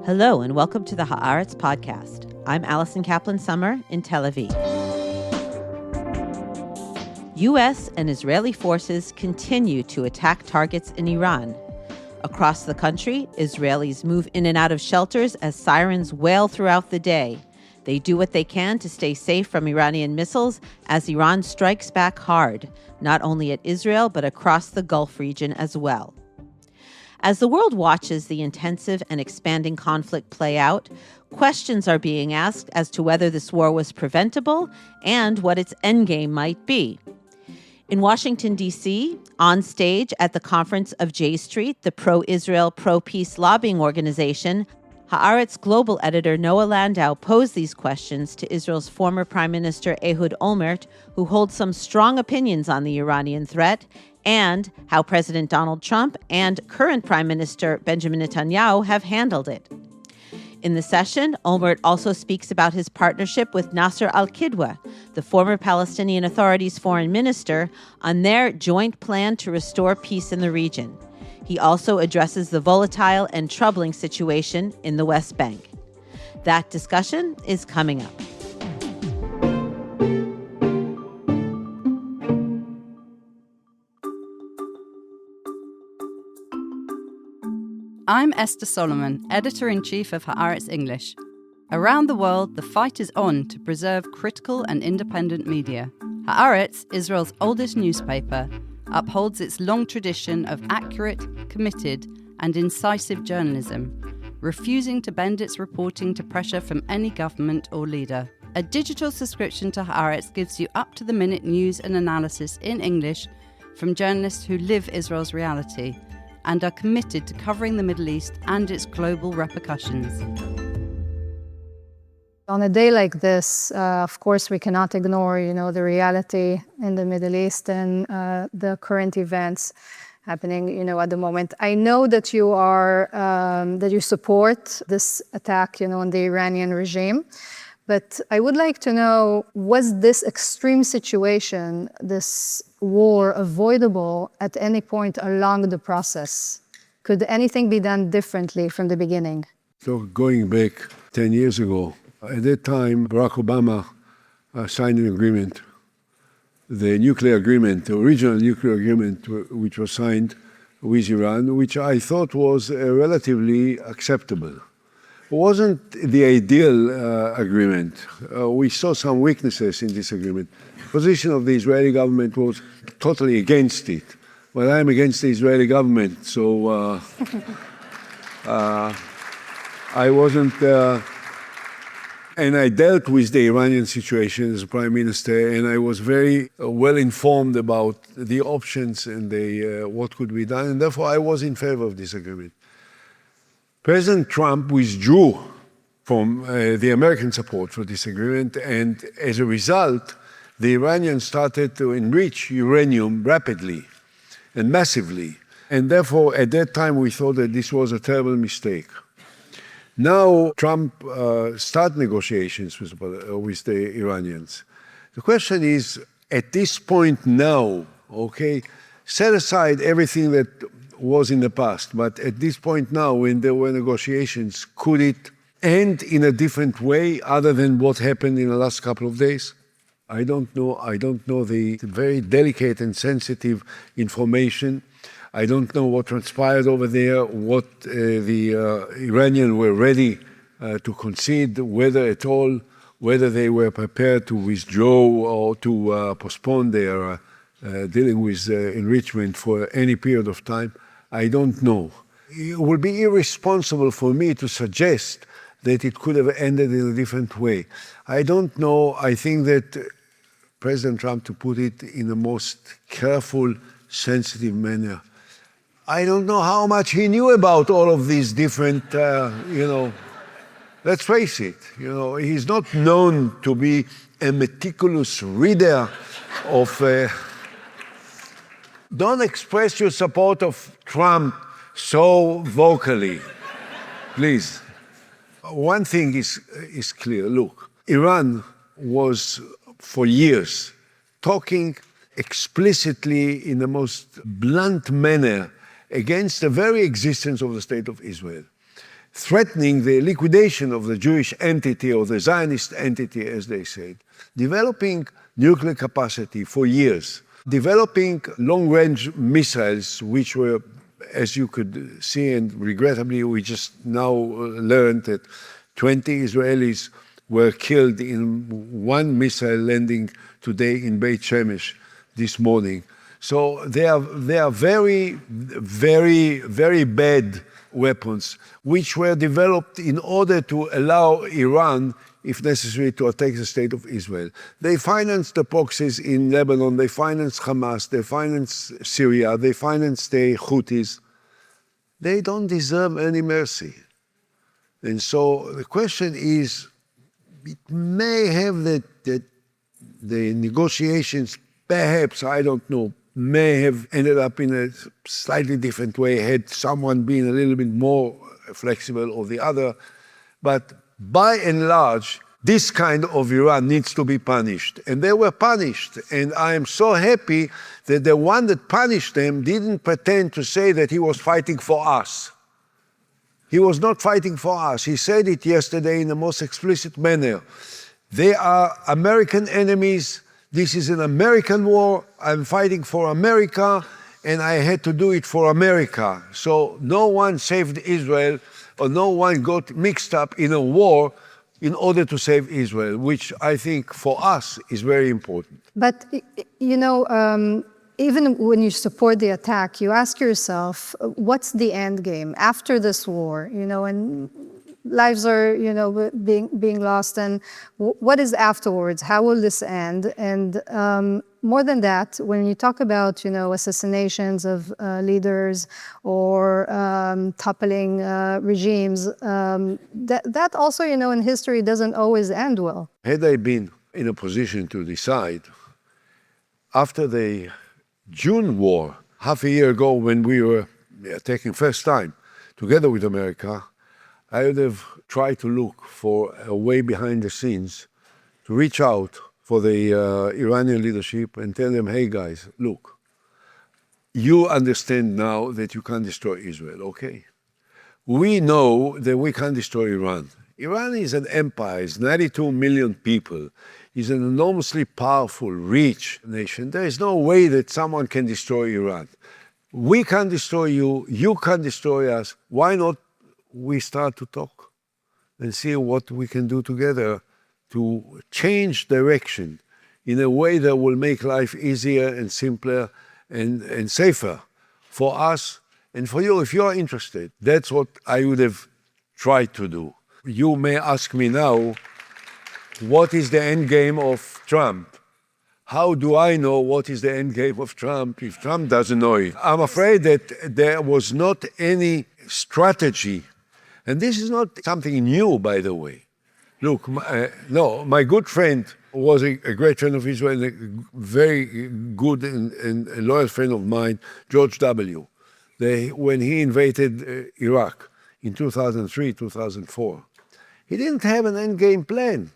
Hello and welcome to the Haaretz podcast. I'm Alison Kaplan-Summer in Tel Aviv. U.S. and Israeli forces continue to attack targets in Iran. Across the country, Israelis move in and out of shelters as sirens wail throughout the day. They do what they can to stay safe from Iranian missiles as Iran strikes back hard, not only at Israel but across the Gulf region as well. As the world watches the intensive and expanding conflict play out, questions are being asked as to whether this war was preventable and what its endgame might be. In Washington, D.C., on stage at the conference of J Street, the pro-Israel, pro-peace lobbying organization, Haaretz global editor Noah Landau posed these questions to Israel's former Prime Minister Ehud Olmert, who holds some strong opinions on the Iranian threat, and how President Donald Trump and current Prime Minister Benjamin Netanyahu have handled it. In the session, Olmert also speaks about his partnership with Nasser al-Kidwa, the former Palestinian Authority's foreign minister, on their joint plan to restore peace in the region. He also addresses the volatile and troubling situation in the West Bank. That discussion is coming up. I'm Esther Solomon, Editor-in-Chief of Haaretz English. Around the world, the fight is on to preserve critical and independent media. Haaretz, Israel's oldest newspaper, upholds its long tradition of accurate, committed, and incisive journalism, refusing to bend its reporting to pressure from any government or leader. A digital subscription to Haaretz gives you up-to-the-minute news and analysis in English from journalists who live Israel's reality and are committed to covering the Middle East and its global repercussions. On a day like this, of course, we cannot ignore, the reality in the Middle East and the current events happening, at the moment. I know that you are, that you support this attack, on the Iranian regime. But I would like to know, was this extreme situation, this war, avoidable at any point along the process? Could anything be done differently from the beginning? So going back 10 years ago, at that time, Barack Obama signed an agreement, the nuclear agreement, the original nuclear agreement, which was signed with Iran, which I thought was relatively acceptable. It wasn't the ideal agreement. We saw some weaknesses in this agreement. The position of the Israeli government was totally against it. Well, I'm against the Israeli government, so I wasn't... and I dealt with the Iranian situation as Prime Minister, and I was very well informed about the options and what could be done, and therefore I was in favor of this agreement. President Trump withdrew from the American support for this agreement, and as a result, the Iranians started to enrich uranium rapidly and massively. And therefore, at that time, we thought that this was a terrible mistake. Now, Trump started negotiations with the Iranians. The question is, at this point now, set aside everything that was in the past, but at this point now, when there were negotiations, could it end in a different way other than what happened in the last couple of days? I don't know. I don't know the very delicate and sensitive information. I don't know what transpired over there, what the Iranians were ready to concede, whether at all, whether they were prepared to withdraw or to postpone their dealing with enrichment for any period of time. I don't know. It would be irresponsible for me to suggest that it could have ended in a different way. I don't know. I think that President Trump, to put it in the most careful, sensitive manner, I don't know how much he knew about all of these different, let's face it, he's not known to be a meticulous reader of... Don't express your support of Trump so vocally, please. One thing is clear. Look, Iran was for years talking explicitly in the most blunt manner against the very existence of the State of Israel. threatening the liquidation of the Jewish entity or the Zionist entity, as they said, developing nuclear capacity for years, developing long-range missiles, which were, as you could see, and regrettably we just now learned that 20 Israelis were killed in one missile landing today in Beit Shemesh this morning. So they are very, very, very bad weapons, which were developed in order to allow Iran, if necessary, to attack the state of Israel. They financed the proxies in Lebanon, they financed Hamas, they financed Syria, they financed the Houthis. They don't deserve any mercy. And so the question is, it may have the negotiations, perhaps, I don't know, may have ended up in a slightly different way had someone been a little bit more flexible or the other. But by and large, this kind of Iran needs to be punished. And they were punished. And I am so happy that the one that punished them didn't pretend to say that he was fighting for us. He was not fighting for us. He said it yesterday in the most explicit manner. They are American enemies. This is an American war. I'm fighting for America, and I had to do it for America. So no one saved Israel, or no one got mixed up in a war in order to save Israel, which I think for us is very important. But, even when you support the attack, you ask yourself, what's the end game after this war? And lives are, being lost, and what is afterwards? How will this end? And more than that, when you talk about, assassinations of leaders or toppling regimes, that also, in history doesn't always end well. Had I been in a position to decide, after the June war, half a year ago when we were attacking first time together with America, I would have tried to look for a way behind the scenes to reach out for the Iranian leadership and tell them, hey guys, look, you understand now that you can't destroy Israel, okay? We know that we can't destroy Iran. Iran is an empire, it's 92 million people. It's an enormously powerful, rich nation. There is no way that someone can destroy Iran. We can't destroy you, you can't destroy us. Why not we start to talk and see what we can do together to change direction in a way that will make life easier and simpler and safer for us and for you if you are interested. That's what I would have tried to do. You may ask me now, what is the end game of Trump? How do I know what is the end game of Trump if Trump doesn't know it? I'm afraid that there was not any strategy. And this is not something new, by the way. Look, my good friend was a great friend of Israel, a very good and loyal friend of mine, George W. When he invaded Iraq in 2003, 2004, he didn't have an endgame plan.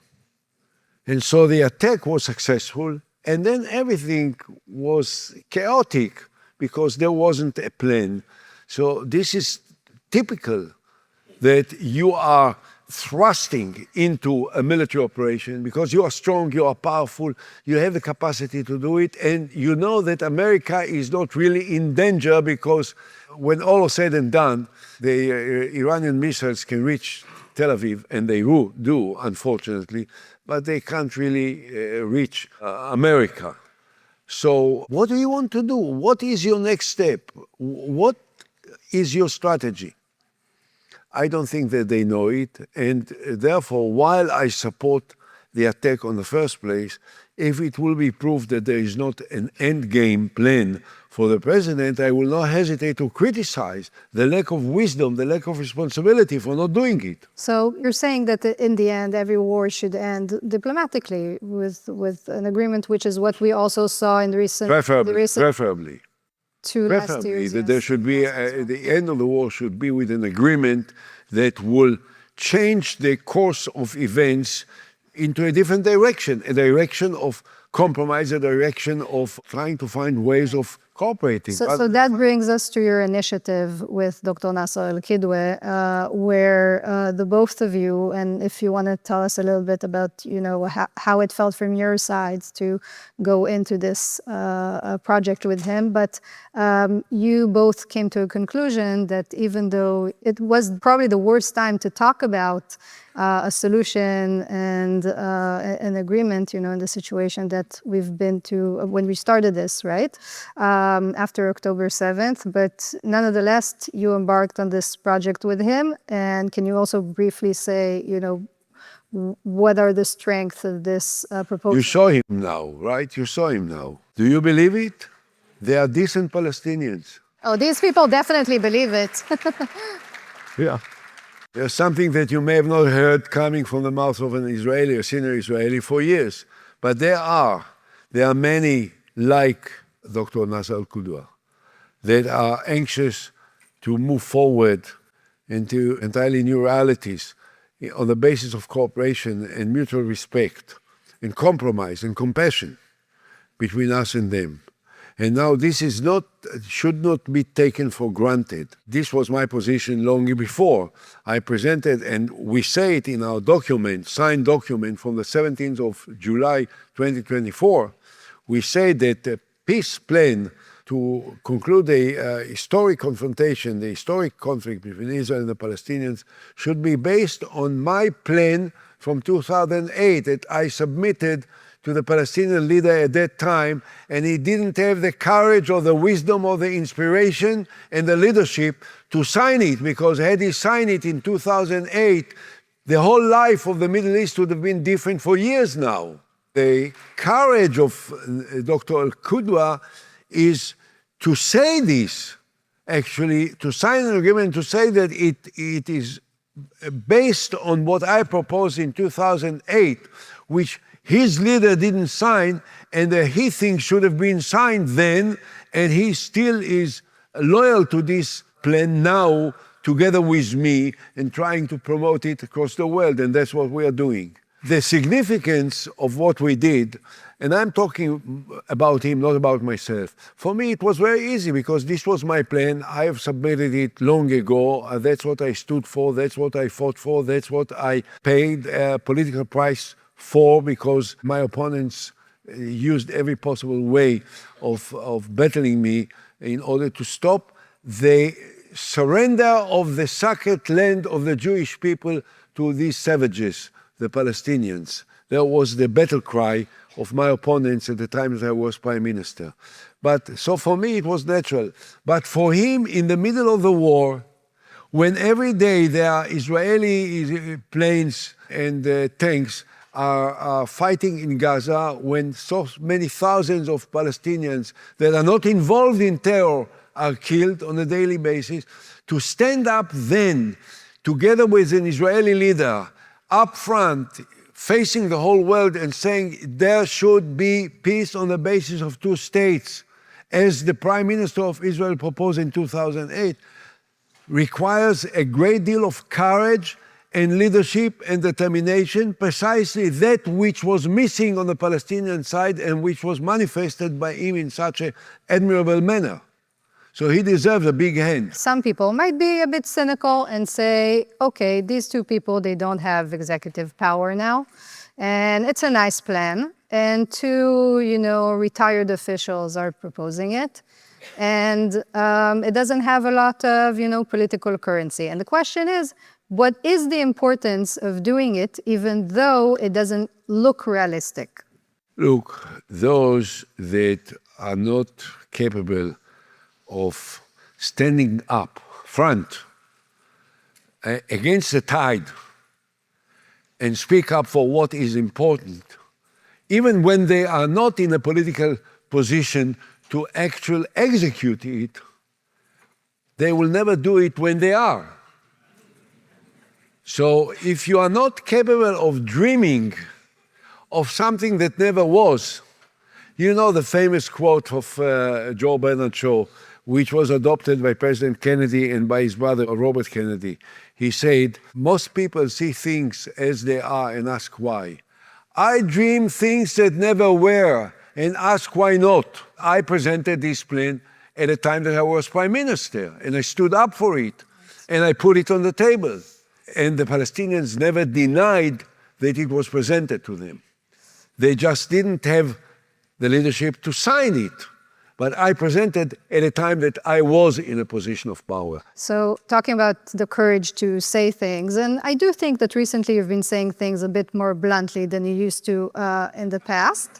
And so the attack was successful, and then everything was chaotic because there wasn't a plan. So this is typical that you are thrusting into a military operation because you are strong, you are powerful, you have the capacity to do it, and you know that America is not really in danger because when all is said and done, the Iranian missiles can reach Tel Aviv, and they do, unfortunately, but they can't really reach America. So what do you want to do? What is your next step? What is your strategy? I don't think that they know it, and therefore, while I support the attack on the first place, if it will be proved that there is not an endgame plan for the president, I will not hesitate to criticize the lack of wisdom, the lack of responsibility for not doing it. So you're saying that in the end, every war should end diplomatically with an agreement, which is what we also saw in the recent... Preferably. Last years, that there should be, the end of the war should be with an agreement that will change the course of events into a different direction, a direction of compromise, a direction of trying to find ways of cooperating. So that brings us to your initiative with Dr. Nasser Al-Kidwe, where the both of you, and if you want to tell us a little bit about, how it felt from your sides to go into this project with him, but you both came to a conclusion that even though it was probably the worst time to talk about a solution and an agreement, in the situation that we've been to when we started this, right? After October 7th. But nonetheless, you embarked on this project with him. And can you also briefly say, what are the strengths of this proposal? You saw him now, right? You saw him now. Do you believe it? They are decent Palestinians. Oh, these people definitely believe it. Yeah. There's something that you may have not heard coming from the mouth of an Israeli or senior Israeli for years. But there are many like Dr. Nasser Al-Kidwe that are anxious to move forward into entirely new realities on the basis of cooperation and mutual respect and compromise and compassion between us and them. And now this should not be taken for granted. This was my position long before I presented, and we say it in our document, signed document from the 17th of July 2024. We say that the peace plan to conclude the historic confrontation, the historic conflict between Israel and the Palestinians should be based on my plan from 2008 that I submitted to the Palestinian leader at that time, and he didn't have the courage or the wisdom or the inspiration and the leadership to sign it, because had he signed it in 2008, the whole life of the Middle East would have been different for years now. The courage of Dr. Al-Kidwe is to say this, actually, to sign an agreement, to say that it is based on what I proposed in 2008, which his leader didn't sign, and he thinks should have been signed then, and he still is loyal to this plan now, together with me, and trying to promote it across the world, and that's what we are doing. The significance of what we did, and I'm talking about him, not about myself. For me, it was very easy because this was my plan. I have submitted it long ago. That's what I stood for. That's what I fought for. That's what I paid a political price for, because my opponents used every possible way of battling me in order to stop the surrender of the sacred land of the Jewish people to these savages, the Palestinians. That was the battle cry of my opponents at the time that I was Prime Minister. But so for me it was natural. But for him, in the middle of the war, when every day there are Israeli planes and tanks are fighting in Gaza, when so many thousands of Palestinians that are not involved in terror are killed on a daily basis, to stand up then, together with an Israeli leader, up front, facing the whole world and saying there should be peace on the basis of two states, as the Prime Minister of Israel proposed in 2008, requires a great deal of courage and leadership and determination, precisely that which was missing on the Palestinian side and which was manifested by him in such an admirable manner. So he deserves a big hand. Some people might be a bit cynical and say, okay, these two people, they don't have executive power now, and it's a nice plan, and two, retired officials are proposing it, and it doesn't have a lot of, political currency. And the question is, what is the importance of doing it, even though it doesn't look realistic? Look, those that are not capable of standing up front against the tide and speak up for what is important, even when they are not in a political position to actually execute it, they will never do it when they are. So if you are not capable of dreaming of something that never was, the famous quote of Joe Bernard Shaw, which was adopted by President Kennedy and by his brother Robert Kennedy. He said, most people see things as they are and ask why. I dream things that never were and ask why not. I presented this plan at the time that I was Prime Minister, and I stood up for it, and I put it on the table. And the Palestinians never denied that it was presented to them. They just didn't have the leadership to sign it. But I presented at a time that I was in a position of power. So talking about the courage to say things, and I do think that recently you've been saying things a bit more bluntly than you used to in the past.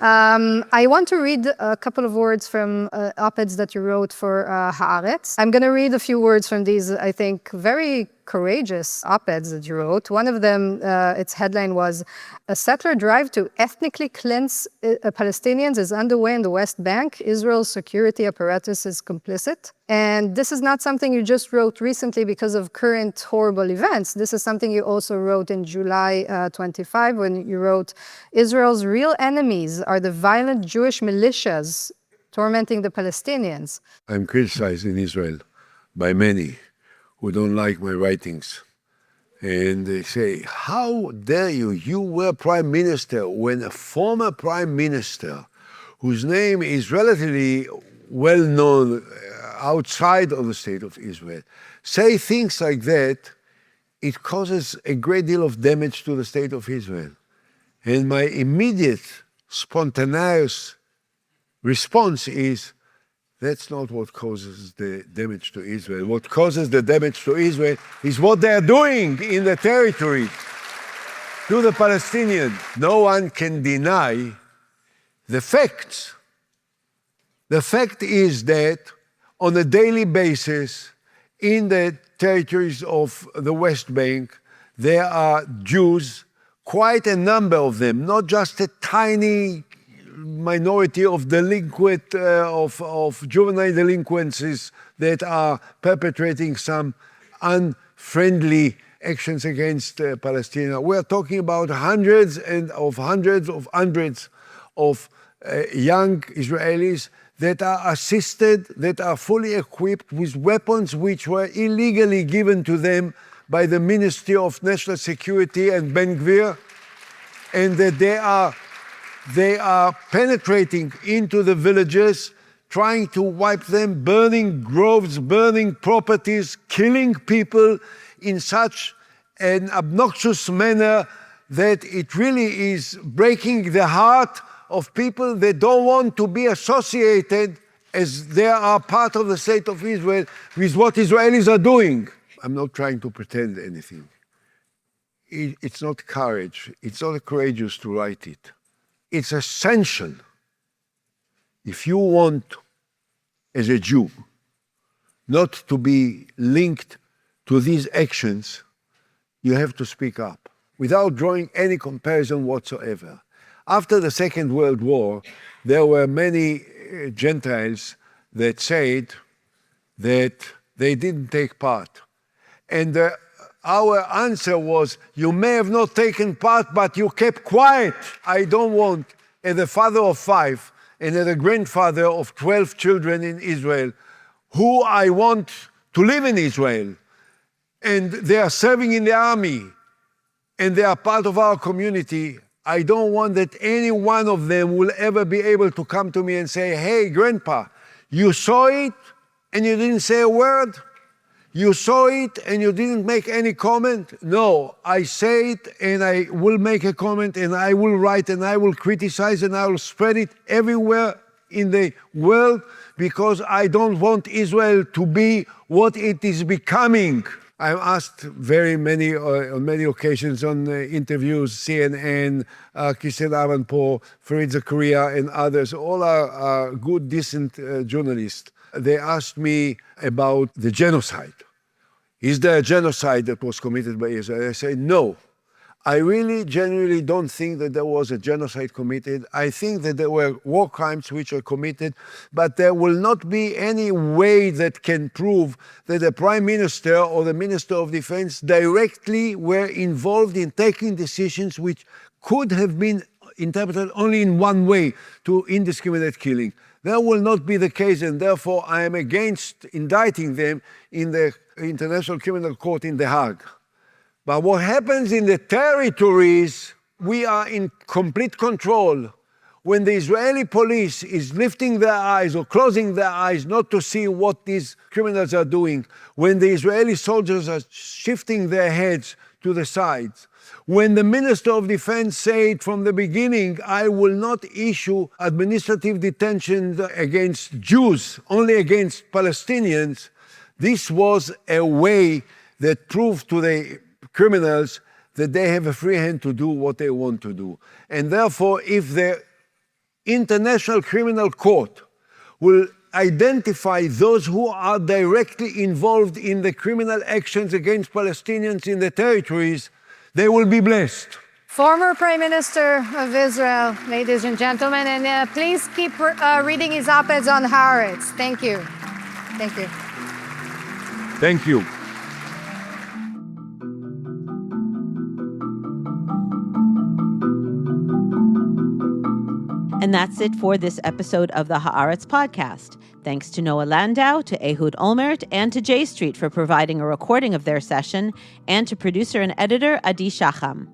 I want to read a couple of words from op-eds that you wrote for Haaretz. I'm going to read a few words from these, I think, very courageous op-eds that you wrote. One of them, its headline was, "A settler drive to ethnically cleanse Palestinians is underway in the West Bank. Israel's security apparatus is complicit." And this is not something you just wrote recently because of current horrible events. This is something you also wrote in July 25 when you wrote, "Israel's real enemies are the violent Jewish militias tormenting the Palestinians." I'm criticized in Israel by many who don't like my writings. And they say, how dare you? You were Prime Minister when a former Prime Minister, whose name is relatively well known outside of the state of Israel, say things like that, it causes a great deal of damage to the state of Israel. And my immediate, spontaneous response is, that's not what causes the damage to Israel. What causes the damage to Israel is what they are doing in the territory to the Palestinians. No one can deny the facts. The fact is that on a daily basis, in the territories of the West Bank, there are Jews, quite a number of them, not just a tiny minority of delinquent, of juvenile delinquencies that are perpetrating some unfriendly actions against Palestinians. We are talking about hundreds of young Israelis that are assisted, that are fully equipped with weapons which were illegally given to them by the Ministry of National Security and Ben Gvir, and that they are penetrating into the villages, trying to wipe them, burning groves, burning properties, killing people in such an obnoxious manner that it really is breaking the heart of people that don't want to be associated, as they are part of the state of Israel, with what Israelis are doing. I'm not trying to pretend anything. It's not courage. It's not courageous to write it. It's essential. If you want, as a Jew, not to be linked to these actions, you have to speak up without drawing any comparison whatsoever. After the Second World War, there were many Gentiles that said that they didn't take part. And our answer was, you may have not taken part, but you kept quiet. I don't want, as a father of 5 and as a grandfather of 12 children in Israel, who I want to live in Israel, and they are serving in the army, and they are part of our community, I don't want that any one of them will ever be able to come to me and say, hey, Grandpa, you saw it and you didn't say a word? You saw it and you didn't make any comment? No, I say it and I will make a comment and I will write and I will criticize and I will spread it everywhere in the world, because I don't want Israel to be what it is becoming. I'm asked on many occasions on interviews, CNN, Christian Avanpo, Fareed Zakaria, and others, all are good, decent journalists. They asked me about the genocide. Is there a genocide that was committed by Israel? I say, no. I really, genuinely don't think that there was a genocide committed. I think that there were war crimes which were committed, but there will not be any way that can prove that the Prime Minister or the Minister of Defense directly were involved in taking decisions which could have been interpreted only in one way, to indiscriminate killing. That will not be the case, and therefore I am against indicting them in the International Criminal Court in The Hague. But what happens in the territories, we are in complete control. when the Israeli police is lifting their eyes or closing their eyes not to see what these criminals are doing, when the Israeli soldiers are shifting their heads to the sides, when the Minister of Defense said from the beginning, I will not issue administrative detention against Jews, only against Palestinians, this was a way that proved to the criminals that they have a free hand to do what they want to do. And therefore, if the International Criminal Court will identify those who are directly involved in the criminal actions against Palestinians in the territories, they will be blessed. Former Prime Minister of Israel, ladies and gentlemen, and please keep reading his op-eds on Haaretz. Thank you. Thank you. Thank you. And that's it for this episode of the Haaretz podcast. Thanks to Noah Landau, to Ehud Olmert, and to J Street for providing a recording of their session, and to producer and editor Adi Shacham.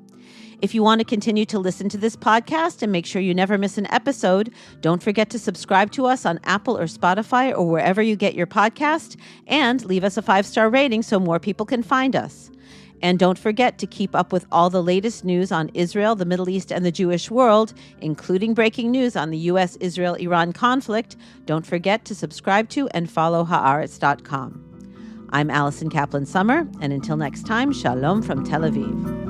If you want to continue to listen to this podcast and make sure you never miss an episode, don't forget to subscribe to us on Apple or Spotify or wherever you get your podcast, and leave us a 5-star rating so more people can find us. And don't forget to keep up with all the latest news on Israel, the Middle East, and the Jewish world, including breaking news on the U.S. Israel-Iran conflict. Don't forget to subscribe to and follow Haaretz.com. I'm Alison Kaplan-Summer, and until next time, shalom from Tel Aviv.